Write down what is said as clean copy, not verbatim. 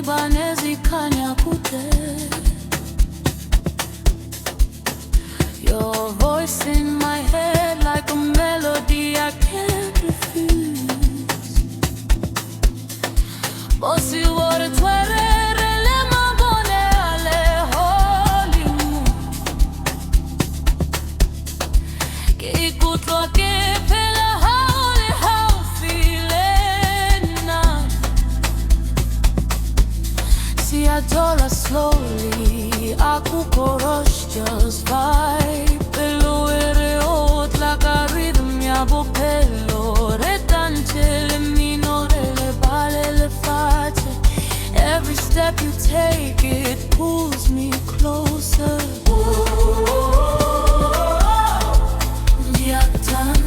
izibane zikhanya kude. Your voice in my head like a melody I can't refuse. Bosi wore twerere le mabone ale Hollywood. Ke ikutlwa ke phela ha o le haufi le nna. Siyatola slowly, akukho rush, just vibe. Pelowere hot like a rhythm ya bophelo. Retantele minorele balele fatshe. Every step you take, it pulls me closer. Ngiyakuthanda